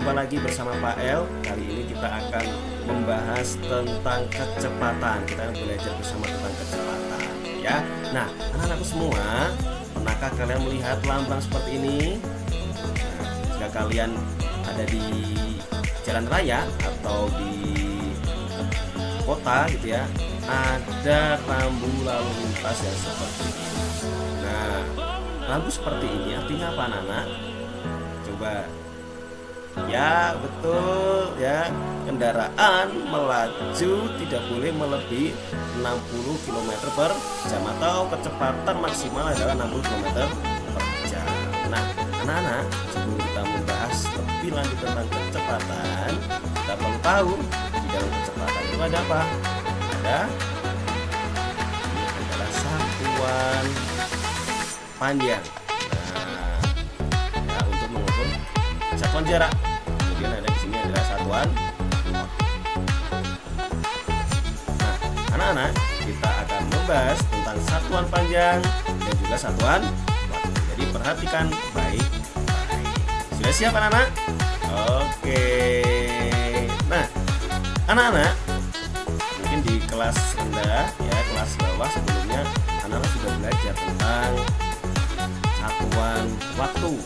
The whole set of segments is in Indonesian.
Jumpa lagi bersama Pak El. Kali ini kita akan membahas tentang kecepatan. Kita akan belajar bersama tentang kecepatan, ya. Nah, anak-anakku semua, pernahkah kalian melihat lambang seperti ini? Nah, jika kalian ada di jalan raya atau di kota gitu ya, ada rambu lalu lintas yang seperti ini. Nah, rambu seperti ini artinya apa, anak-anak? Coba. Ya, betul ya. Kendaraan melaju tidak boleh melebihi 60 km per jam atau kecepatan maksimal adalah 60 km per jam. Nah, anak-anak, sebelum kita membahas lebih lanjut tentang kecepatan, kita perlu tahu di dalam kecepatan itu ada apa? Ini adalah satuan panjang. Nah, ya, untuk mengukur satuan jarak. Kemudian ada di sini adalah satuan. Nah, anak-anak, kita akan membahas tentang satuan panjang dan juga satuan waktu. Jadi perhatikan baik-baik. Sudah siap, anak-anak? Oke. Nah, anak-anak, mungkin di kelas rendah ya, kelas bawah sebelumnya anak-anak sudah belajar tentang satuan waktu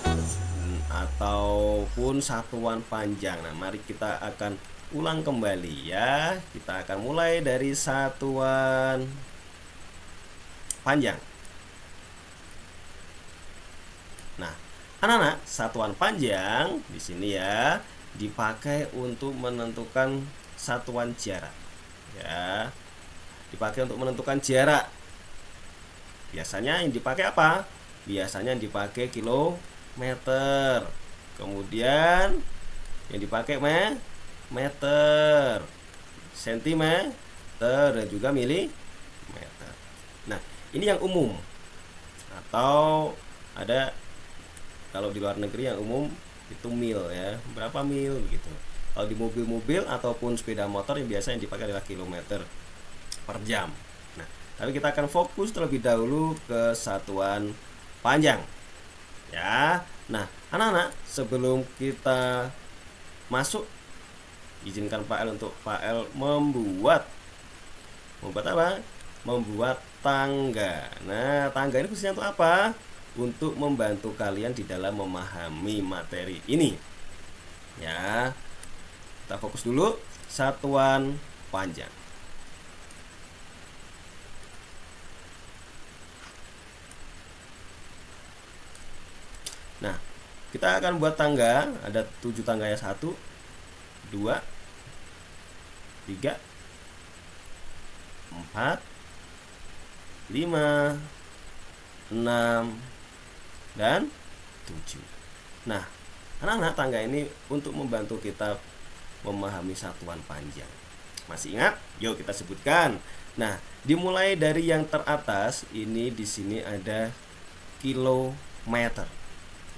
ataupun satuan panjang. Nah, mari kita akan ulang kembali ya. Kita akan mulai dari satuan panjang. Nah, anak-anak, satuan panjang di sini ya dipakai untuk menentukan satuan jarak. Ya, dipakai untuk menentukan jarak. Biasanya yang dipakai apa? Biasanya yang dipakai kilometer. Kemudian yang dipakai meter, sentimeter, dan juga milimeter. Nah, ini yang umum. Atau ada kalau di luar negeri yang umum itu mil ya. Berapa mil begitu. Kalau di mobil-mobil ataupun sepeda motor yang biasa yang dipakai adalah kilometer per jam. Nah, tapi kita akan fokus terlebih dahulu ke satuan panjang. Ya. Nah, anak-anak, sebelum kita masuk, izinkan Pak El untuk Pak El membuat apa? Membuat tangga. Nah, tangga ini khususnya untuk apa? Untuk membantu kalian di dalam memahami materi ini. Ya. Kita fokus dulu satuan panjang. Nah, kita akan buat tangga. Ada 7 tangga ya. 1, 2, 3, 4, 5, 6, dan 7. Nah, anak-anak, tangga ini untuk membantu kita memahami satuan panjang. Masih ingat? Yuk kita sebutkan. Nah, dimulai dari yang teratas ini, di sini ada kilometer.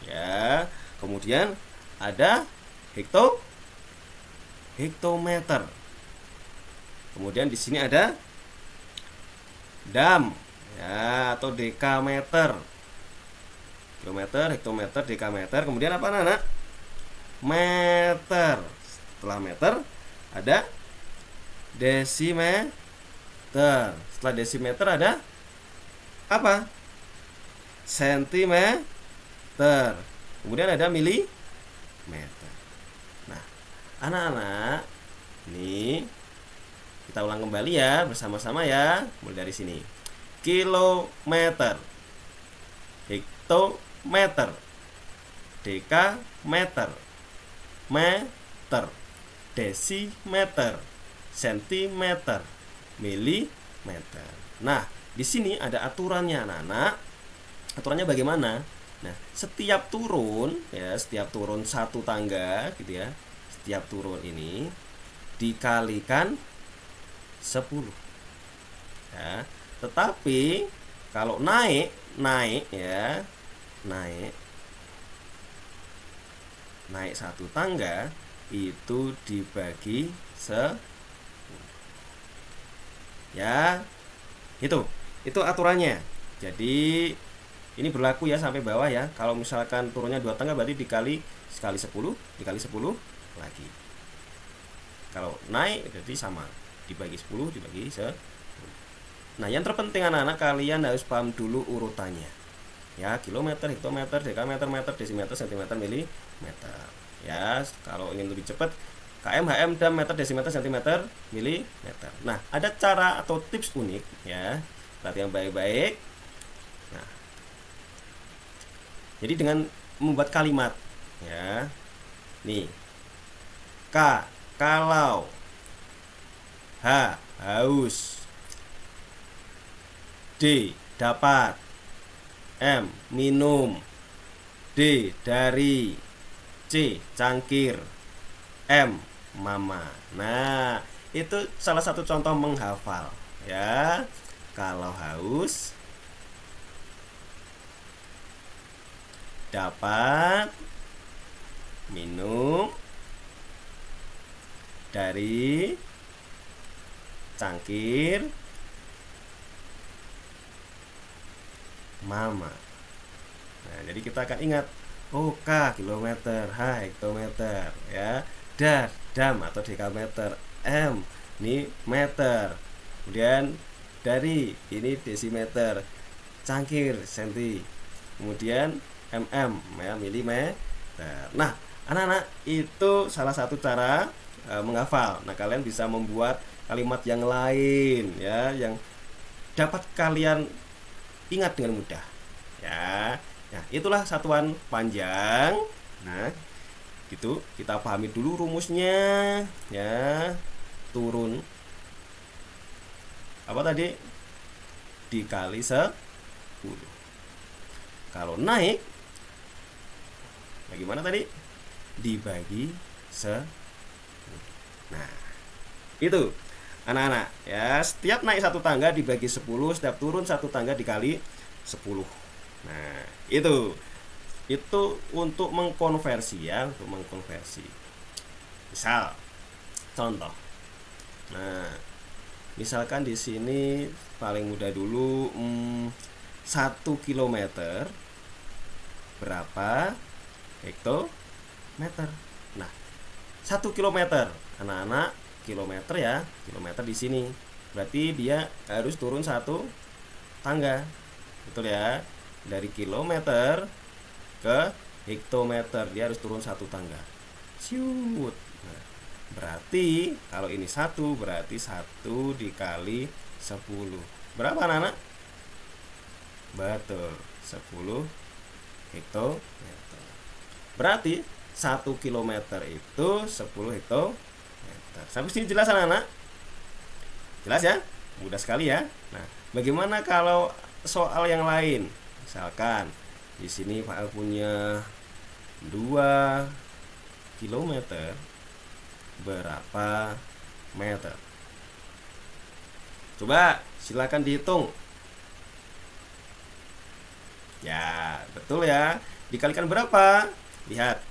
Ya, kemudian ada hektometer. Kemudian di sini ada dam ya, atau dekameter. Kilometer, hektometer, dekameter. Kemudian apa, anak? Meter. Setelah meter ada desimeter. Setelah desimeter ada apa? Sentimeter. Kemudian ada milimeter. Nah, anak-anak, nih kita ulang kembali ya bersama-sama ya. Mulai dari sini. Kilometer, hektometer, dekameter, meter, desimeter, sentimeter, milimeter. Nah, di sini ada aturannya, anak-anak. Aturannya bagaimana? Nah, setiap turun ya, setiap turun satu tangga gitu ya, setiap turun ini dikalikan 10 ya. Tetapi kalau naik ya, naik satu tangga itu dibagi ya. Itu aturannya. Jadi ini berlaku ya sampai bawah ya. Kalau misalkan turunnya 2 tangga berarti dikali 10, dikali 10 lagi. Kalau naik berarti sama, dibagi 10 dibagi 10. Nah, yang terpenting anak-anak, kalian harus paham dulu urutannya. Ya, kilometer, hektometer, dekameter, meter, desimeter, sentimeter, milimeter. Ya, kalau ingin lebih cepat, km, hm, dam, meter, desimeter, sentimeter, milimeter. Nah, ada cara atau tips unik ya. Perhatikan baik-baik. Nah, jadi dengan membuat kalimat ya. Nih. K, kalau. H, haus. D, dapat. M, minum. D, dari. C, cangkir. M, mama. Nah, itu salah satu contoh menghafal ya. Kalau haus, dapat, minum, dari, cangkir, mama. Nah, jadi kita akan ingat, oh, K, kilometer, H, hektometer ya, dam atau dekameter, M ini meter, kemudian dari ini desimeter, cangkir senti, kemudian ya, milimeter. Nah, anak-anak, itu salah satu cara menghafal. Nah, kalian bisa membuat kalimat yang lain ya, yang dapat kalian ingat dengan mudah ya. Nah, itulah satuan panjang. Nah, gitu kita pahami dulu rumusnya ya. Turun apa tadi? Dikali 10. Kalau naik bagaimana tadi? Dibagi 10. Nah, itu anak-anak ya, setiap naik satu tangga dibagi 10, setiap turun satu tangga dikali 10. Nah, itu untuk mengkonversi ya, untuk mengkonversi. Misal contoh. Nah, misalkan di sini paling mudah dulu 1 kilometer berapa hektometer. Nah, 1 kilometer anak-anak, kilometer ya, kilometer di sini berarti dia harus turun satu tangga, betul ya. Dari kilometer ke hektometer dia harus turun satu tangga. Siut. Nah, berarti kalau ini 1 berarti 1 dikali 10 berapa anak-anak? Betul, 10 hektometer. Berarti 1 kilometer itu 10 hektometer. Sampai sini jelas anak-anak? Jelas ya? Mudah sekali ya. Nah, bagaimana kalau soal yang lain? Misalkan di sini Pak Al punya 2 kilometer berapa meter? Coba silakan dihitung. Ya, betul ya. Dikalikan berapa? Lihat.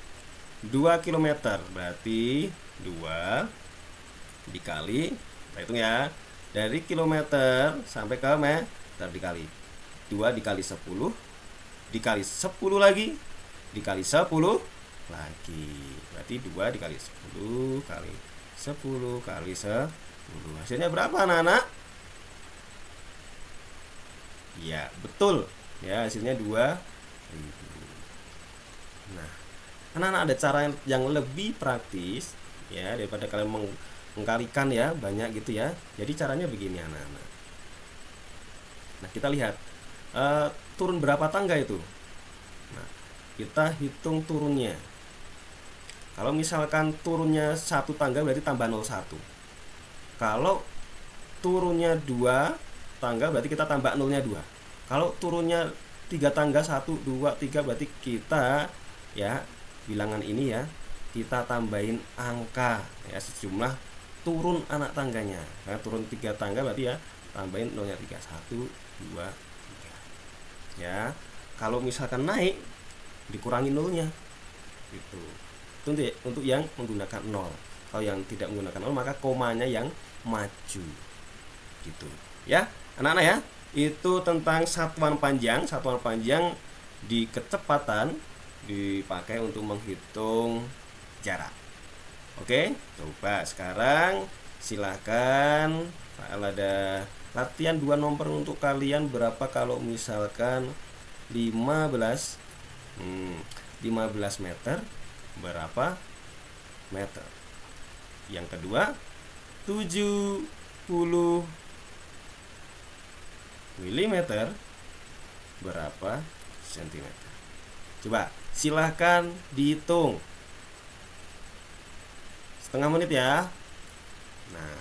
2 kilometer berarti 2 dikali, kita hitung ya, dari kilometer sampai ke meter dikali 2 dikali 10 dikali 10 lagi dikali 10 lagi, berarti 2 dikali 10 kali 10 kali 10, hasilnya berapa anak-anak? Ya, betul ya, hasilnya 2000. Nah, anak-anak, ada cara yang lebih praktis ya daripada kalian mengkalikan ya banyak gitu ya. Jadi caranya begini anak-anak. Nah, kita lihat turun berapa tangga itu. Nah, kita hitung turunnya. Kalau misalkan turunnya 1 tangga berarti tambah 01. Kalau turunnya 2 tangga berarti kita tambah 0-nya 2. Kalau turunnya 3 tangga 1, 2, 3 berarti kita ya bilangan ini ya kita tambahin angka ya sejumlah turun anak tangganya. Nah, turun 3 tangga berarti ya tambahin 0-nya 3, 1, 2, 3 ya. Kalau misalkan naik dikurangi 0-nya gitu. Untuk yang menggunakan 0. Kalau yang tidak menggunakan 0 maka komanya yang maju gitu ya anak-anak ya. Itu tentang satuan panjang. Satuan panjang di kecepatan dipakai untuk menghitung jarak. Oke, coba sekarang silahkan ada latihan 2 nomor untuk kalian. Berapa kalau misalkan 15 meter berapa meter? Yang kedua 70 mm berapa sentimeter? Coba silahkan dihitung. Setengah menit ya. Nah,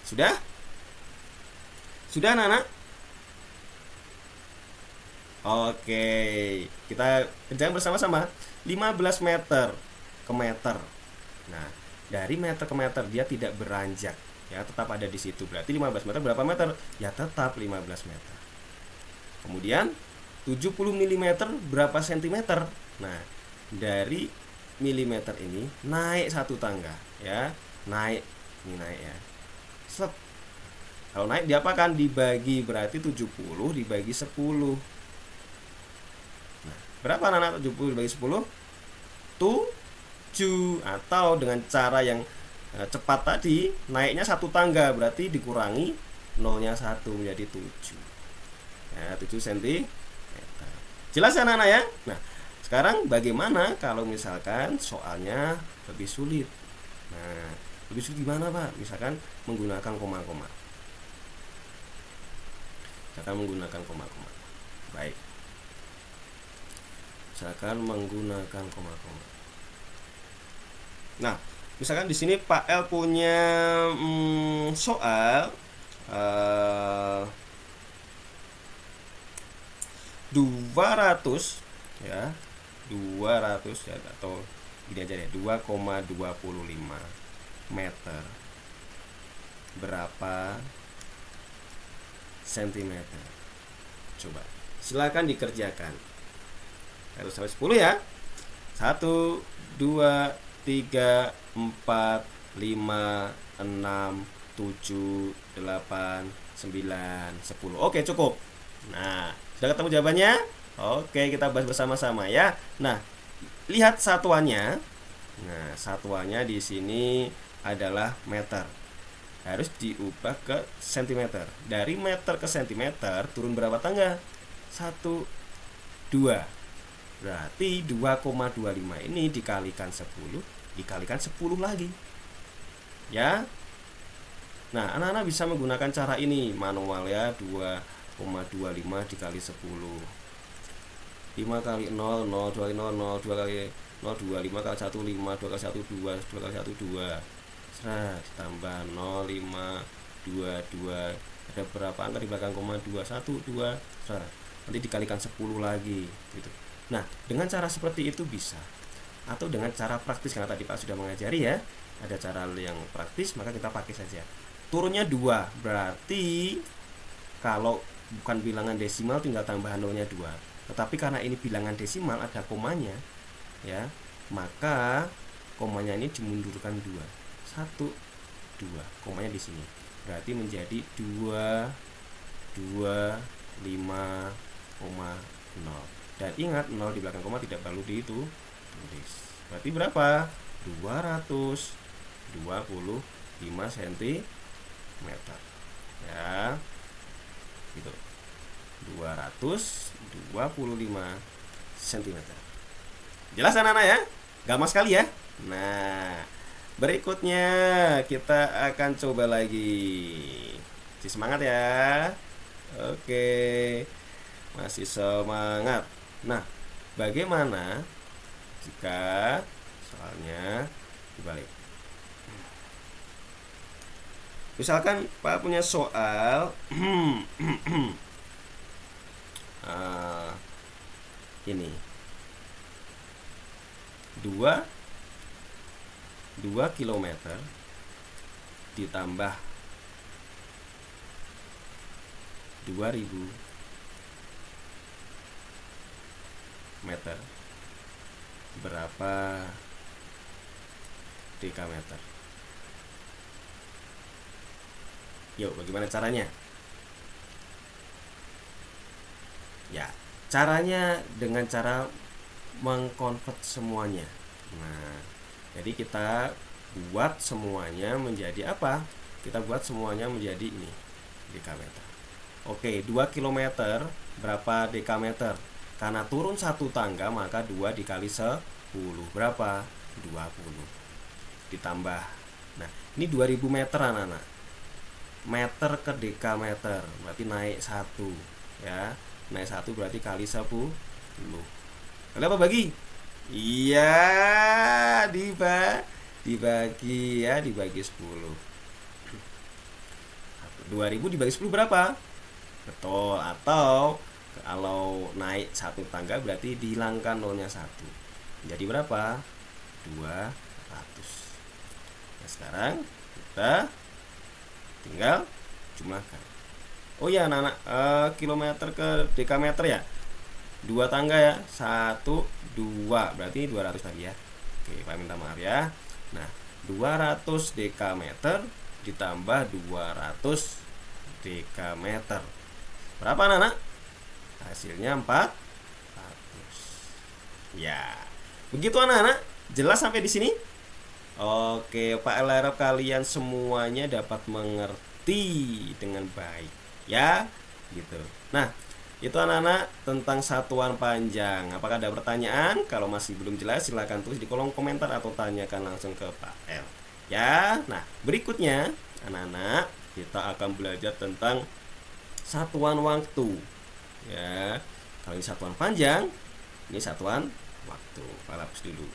sudah anak-anak? Oke, kita kerjakan bersama-sama. 15 meter ke meter. Nah, dari meter ke meter dia tidak beranjak, ya, tetap ada di situ. Berarti 15 meter berapa meter? Ya tetap 15 meter. Kemudian 70 mm berapa sentimeter? Nah, dari milimeter ini naik satu tangga, ya. Naik, ini naik ya. Set. Kalau naik diapakan? Dibagi, berarti 70 dibagi 10. Nah, berapa anak-anak 70 dibagi 10? 7. Atau dengan cara yang cepat tadi, naiknya satu tangga, berarti dikurangi nolnya 1 menjadi 7. Ya, 7 cm. Jelas ya anak-anak ya? Nah, sekarang bagaimana kalau misalkan soalnya lebih sulit? Nah, lebih sulit gimana Pak? Misalkan menggunakan koma-koma. Baik. Misalkan menggunakan koma-koma. Nah, misalkan di sini Pak L punya soal 200 ya, 200 ya, atau gini aja deh, 2,25 meter berapa sentimeter? Coba silakan dikerjakan. Harus sampai 10 ya. 1 2 3 4 5 6 7 8 9 10. Oke, cukup. Nah, sudah ketemu jawabannya? Oke, kita bahas bersama-sama ya. Nah, lihat satuannya. Nah, satuannya di sini adalah meter. Harus diubah ke sentimeter. Dari meter ke sentimeter turun berapa tangga? 1 2. Berarti 2,25 ini dikalikan 10, dikalikan 10 lagi. Ya. Nah, anak-anak bisa menggunakan cara ini manual ya. 2,25 dikali 10. 5 kali 0, 0, 2 kali 0, 0, 2 kali 0, 2, 5 kali 1, 5, 2 kali 1, 2, 2 kali 1, 2. Ditambah 0, 5, 2, 2. Ada berapa angka di belakang koma? 2, 1, 2. Nanti dikalikan 10 lagi gitu. Nah, dengan cara seperti itu bisa. Atau dengan cara praktis, karena tadi Pak sudah mengajari ya. Ada cara yang praktis, maka kita pakai saja. Turunnya 2, berarti kalau bukan bilangan desimal tinggal tambah nolnya 2. Tetapi karena ini bilangan desimal ada komanya, ya, maka komanya ini dimundurkan 2. 1, 2. Komanya di sini. Berarti menjadi 2, 2, 5,0. Dan ingat, 0 di belakang koma tidak perlu ditulis. Berarti berapa? 225 cm. Ya. Gitu. 225 cm. Jelas anak-anak ya? Gampang sekali ya? Nah, berikutnya kita akan coba lagi. Masih semangat ya? Oke. Masih semangat. Nah, bagaimana jika soalnya dibalik? Misalkan Pak punya soal ini 2 km ditambah 2000 meter berapa dekameter? Yuk, bagaimana caranya? Ya, caranya dengan cara mengkonvert semuanya. Nah, jadi kita buat semuanya menjadi apa? Kita buat semuanya menjadi ini, dekameter. Oke, 2 kilometer berapa dekameter? Karena turun satu tangga, maka 2 dikali 10 berapa? 20. Ditambah. Nah, ini 2000 meter anak-anak. Meter ke dekameter berarti naik 1 ya. Naik 1 berarti kali 10. Kali apa bagi? Iya, dibagi ya, dibagi 10. 2000 dibagi 10 berapa? Betul. Atau kalau naik satu tangga berarti dihilangkan nolnya 1. Jadi berapa? 200. Nah, sekarang kita tinggal jumlahkan. Oh ya anak-anak, kilometer ke dekameter ya, 2 tangga ya, 1, 2 berarti 200 tadi ya. Oke, Pak minta maaf ya. Nah, 200 dekameter ditambah 200 dekameter berapa anak-anak? Hasilnya 400. Ya, begitu anak-anak. Jelas sampai di sini? Oke, Pak El harap kalian semuanya dapat mengerti dengan baik ya, gitu. Nah, itu anak-anak tentang satuan panjang. Apakah ada pertanyaan? Kalau masih belum jelas silahkan tulis di kolom komentar atau tanyakan langsung ke Pak El ya. Nah, berikutnya anak-anak kita akan belajar tentang satuan waktu ya. Kalau ini satuan panjang, ini satuan waktu. Pak hapus dulu.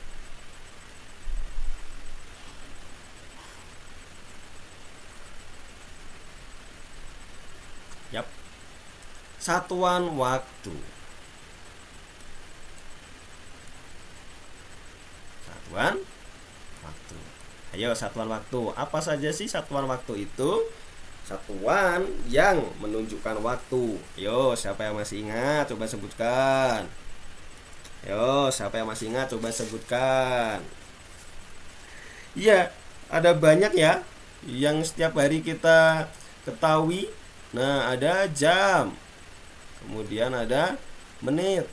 Yap. Satuan waktu. Satuan waktu. Ayo, satuan waktu. Apa saja sih satuan waktu itu? Satuan yang menunjukkan waktu. Yo, siapa yang masih ingat? Coba sebutkan. Yo, siapa yang masih ingat? Coba sebutkan. Iya, ada banyak ya yang setiap hari kita ketahui. Nah, ada jam, kemudian ada menit,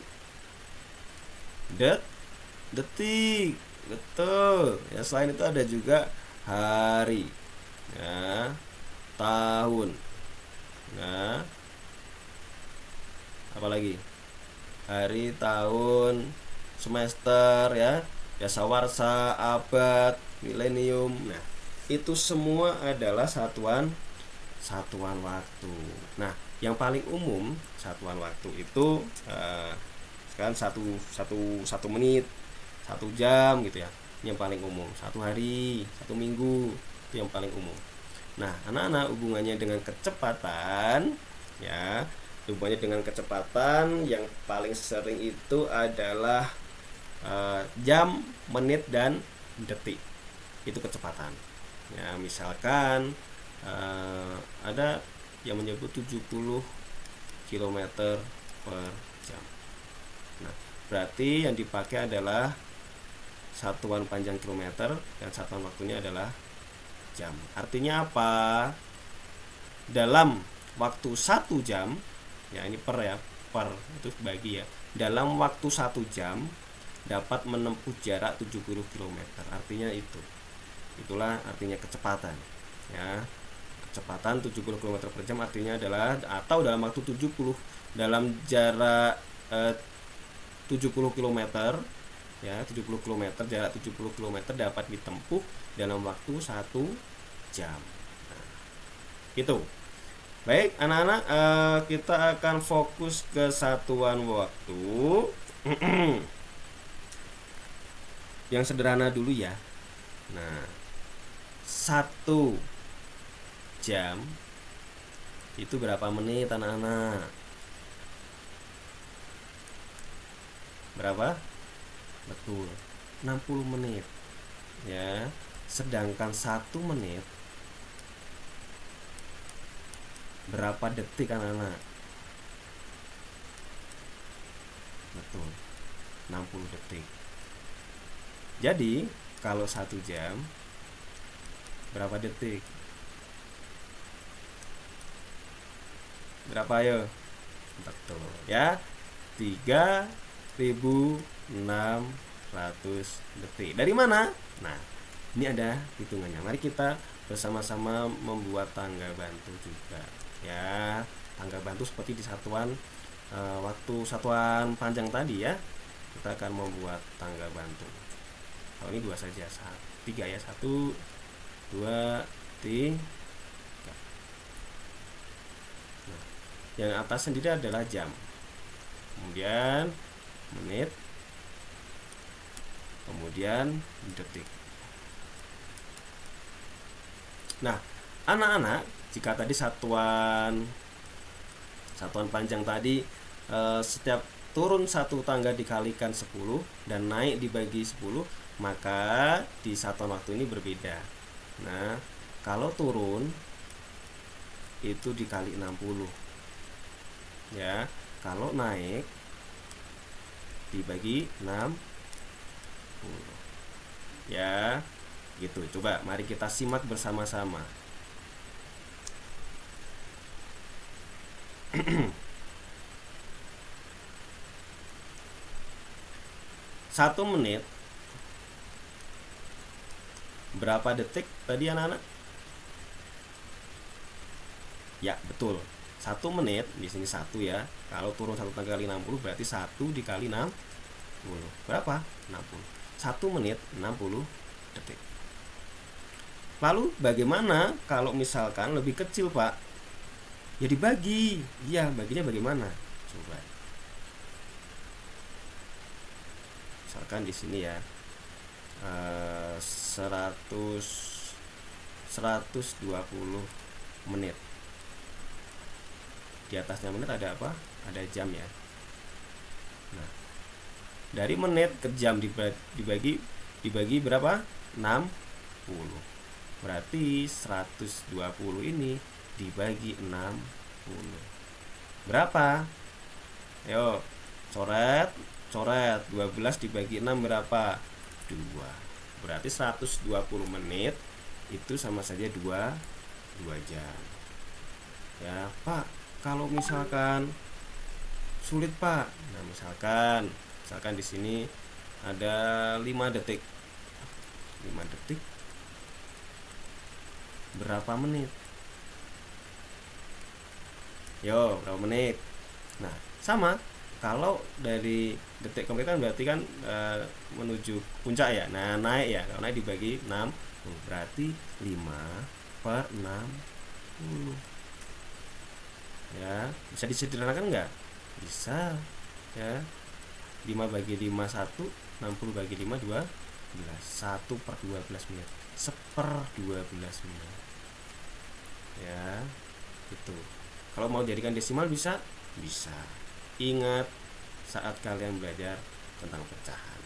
detik, betul. Ya, selain itu ada juga hari, ya, tahun, nah, apalagi hari, tahun, semester, ya, dasawarsa, abad, milenium. Nah, itu semua adalah satuan waktu. Nah, yang paling umum satuan waktu itu kan satu menit, 1 jam gitu ya. Yang paling umum 1 hari, 1 minggu, itu yang paling umum. Nah, anak-anak, hubungannya dengan kecepatan ya. Hubungannya dengan kecepatan yang paling sering itu adalah jam, menit, dan detik. Itu kecepatan. Ya, misalkan ada yang menyebut 70 km per jam. Nah, berarti yang dipakai adalah satuan panjang kilometer dan satuan waktunya adalah jam. Artinya apa? Dalam waktu 1 jam, ya ini per ya, per itu bagi ya. Dalam waktu 1 jam dapat menempuh jarak 70 km. Artinya itu. Itulah artinya kecepatan. Ya. Kecepatan 70 km per jam artinya adalah, atau dalam waktu 70, dalam jarak 70 km ya, 70 km, jarak 70 km dapat ditempuh dalam waktu 1 jam. Nah, itu. Baik anak-anak, kita akan fokus ke satuan waktu yang sederhana dulu ya. Nah, 1 jam itu berapa menit anak-anak? Berapa? Betul, 60 menit ya. Sedangkan 1 menit berapa detik anak-anak? Betul, 60 detik. Jadi kalau 1 jam berapa detik? Berapa ayo? Betul ya, 3600 100 detik. Dari mana? Nah, ini ada hitungannya. Mari kita bersama-sama membuat tangga bantu juga ya. Tangga bantu seperti di satuan waktu satuan panjang tadi ya. Kita akan membuat tangga bantu. Kalau ini 2 saja, 3 ya. 1 2 3. Nah, yang atas sendiri adalah jam, kemudian menit, kemudian detik. Nah, anak-anak, jika tadi satuan panjang tadi setiap turun satu tangga dikalikan 10 dan naik dibagi 10, maka di satuan waktu ini berbeda. Nah, kalau turun itu dikali 60 ya, kalau naik dibagi 60 ya, gitu. Coba mari kita simak bersama-sama. Satu menit berapa detik tadi anak-anak? Ya, betul. 1 menit di sini 1 ya. Kalau turun 1 kali 60 berarti 1 dikali 60. Berapa? 60. 1 menit 60 detik. Lalu bagaimana kalau misalkan lebih kecil, Pak? Ya dibagi. Iya, baginya bagaimana? Coba. Misalkan di sini ya. 120 menit. Di atasnya menit ada apa? Ada jam ya. Nah, dari menit ke jam dibagi berapa? 60. Berarti 120 ini dibagi 60. Berapa? Ayo, coret. 12 dibagi 6 berapa? 2. Berarti 120 menit itu sama saja 2 jam. Ya, Pak, kalau misalkan sulit, Pak. Nah, misalkan di sini ada 5 detik. 5 detik berapa menit? Yo, berapa menit? Nah, sama. Kalau dari detik ke menit kan berarti kan menuju puncak ya. Nah, naik ya. Kalau naik dibagi 6, berarti 5/60. Ya, bisa disederhanakan enggak? Bisa. Ya. 5 bagi 5 1, 60 bagi 5 12. 1/12 menit. 1/12 menit. Ya, itu. Kalau mau jadikan desimal bisa. Ingat saat kalian belajar tentang pecahan.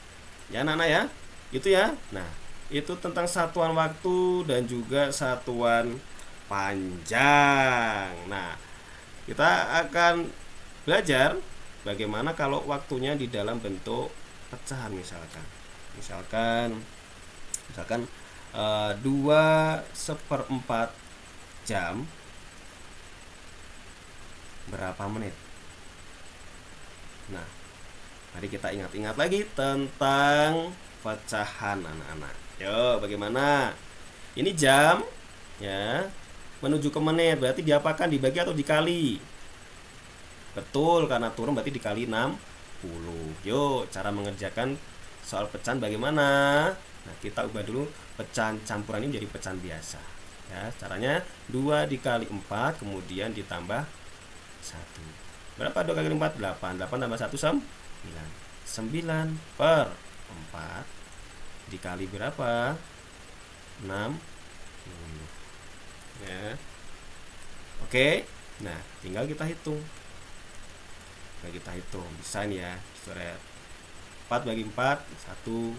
Ya, anak-anak ya. Itu ya. Nah, itu tentang satuan waktu dan juga satuan panjang. Nah, kita akan belajar bagaimana kalau waktunya di dalam bentuk pecahan misalkan 2/4 jam berapa menit? Nah, mari kita ingat-ingat lagi tentang pecahan anak-anak. Yo, bagaimana? Ini jam ya, menuju ke menit, berarti diapakan? Dibagi atau dikali? Betul, karena turun berarti dikali 60. Yuk, cara mengerjakan soal pecahan bagaimana? Nah, kita ubah dulu pecahan campuran ini menjadi pecahan biasa. Ya, caranya 2 dikali 4 kemudian ditambah 1. Berapa 2 kali 4? 8. 8 tambah 1 9. 9/4 dikali berapa? 60. Ya. Oke. Nah, tinggal kita hitung. Bisa nih ya, coret. 4 bagi 4 1.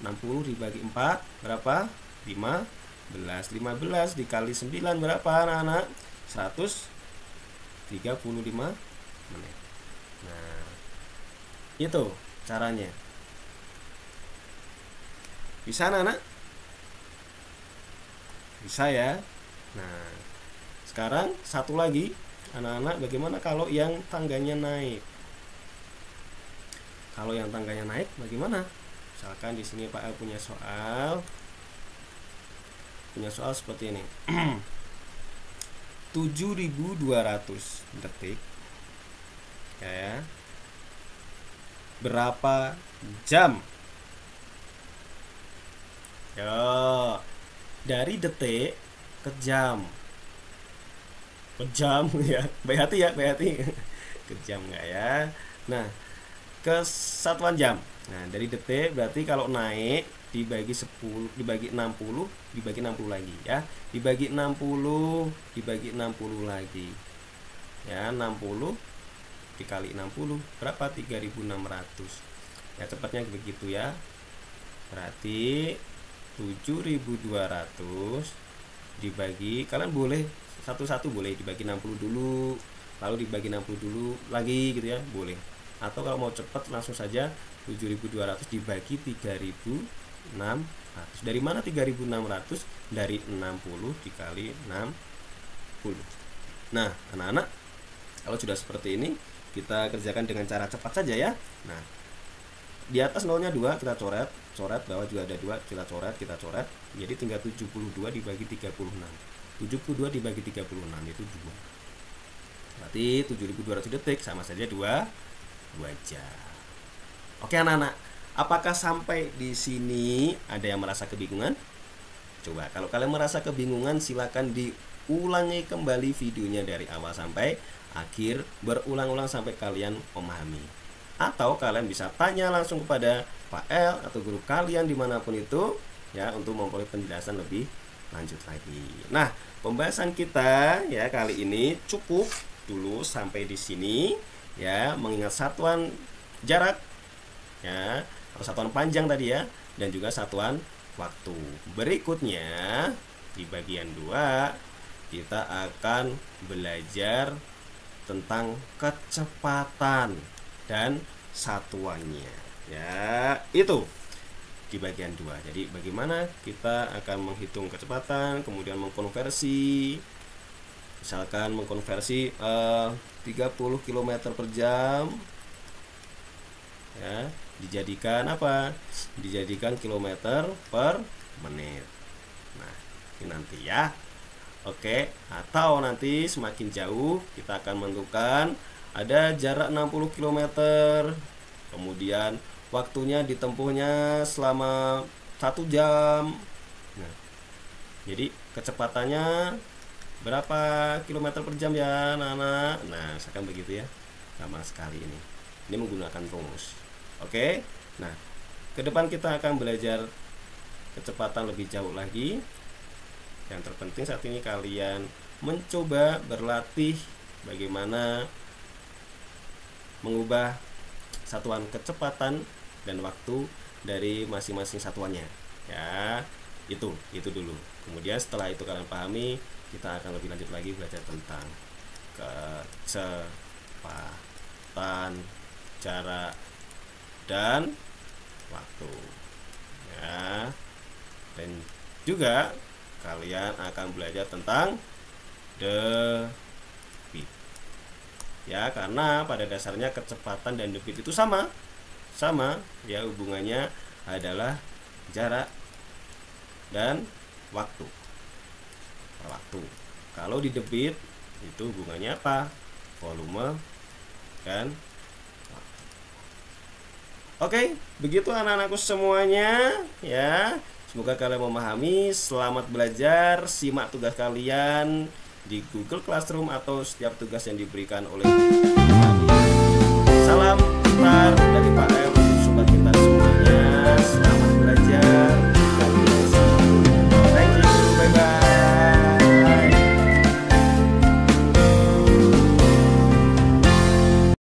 60 dibagi 4 berapa? 15. 15 dikali 9 berapa anak-anak? 135 menit. Nah, itu caranya. Bisa anak-anak? Bisa ya. Nah, sekarang satu lagi anak-anak, bagaimana kalau yang tangganya naik? Kalau yang tangganya naik bagaimana? Misalkan di sini Pak El punya soal seperti ini. 7.200 detik ya. Berapa jam? Yo, dari detik ke jam. Ke jam ya. Baik hati ya, baik hati. Ke jam enggak ya? Nah, ke satuan jam. Nah, dari detik berarti kalau naik dibagi 10, dibagi 60, dibagi 60 lagi ya. Dibagi 60, dibagi 60 lagi. Ya, 60 dikali 60 berapa? 3.600. Ya, cepatnya begitu ya. Berarti 7.200 dibagi, kalian boleh satu-satu, boleh dibagi 60 dulu, lalu dibagi 60 dulu lagi gitu ya, boleh. Atau kalau mau cepat langsung saja 7.200 dibagi 3.600. Dari mana 3.600? Dari 60 dikali 60. Nah, anak-anak, kalau sudah seperti ini, kita kerjakan dengan cara cepat saja ya. Nah, di atas nolnya 2 kita coret, bawah juga ada 2 kita coret. Jadi tinggal 72 dibagi 36. 72 dibagi 36 itu 2. Berarti 7.200 detik sama saja 2 jam. Oke anak-anak, apakah sampai di sini ada yang merasa kebingungan? Coba kalau kalian merasa kebingungan, silakan diulangi kembali videonya dari awal sampai akhir, berulang-ulang sampai kalian memahami. Atau kalian bisa tanya langsung kepada Pak El atau guru kalian dimanapun itu ya, untuk memperoleh penjelasan lebih lanjut lagi. Nah, pembahasan kita ya kali ini cukup dulu sampai di sini ya, mengingat satuan jarak ya, atau satuan panjang tadi ya, dan juga satuan waktu. Berikutnya di bagian 2 kita akan belajar tentang kecepatan dan satuannya ya, itu di bagian 2. Jadi bagaimana kita akan menghitung kecepatan, kemudian mengkonversi, misalkan mengkonversi 30 km per jam ya, dijadikan apa? Dijadikan kilometer per menit. Nah, ini nanti ya. Oke, atau nanti semakin jauh kita akan menentukan ada jarak 60 km, kemudian waktunya ditempuhnya selama 1 jam. Nah, jadi kecepatannya berapa kilometer per jam ya anak-anak? Nah, misalkan begitu ya. Gampang sekali ini. Ini menggunakan rumus. Oke. Nah, ke depan kita akan belajar kecepatan lebih jauh lagi. Yang terpenting saat ini kalian mencoba berlatih bagaimana mengubah satuan kecepatan dan waktu dari masing-masing satuannya ya. Itu dulu. Kemudian setelah itu kalian pahami, kita akan lebih lanjut lagi belajar tentang kecepatan, jarak, dan waktu ya. Dan juga kalian akan belajar tentang debit ya, karena pada dasarnya kecepatan dan debit itu sama ya, hubungannya adalah jarak dan waktu. Kalau di debit itu hubungannya apa? Volume dan waktu. Oke, begitu anak-anakku semuanya ya. Semoga kalian memahami. Selamat belajar. Simak tugas kalian di Google Classroom atau setiap tugas yang diberikan oleh kami. Salam pintar.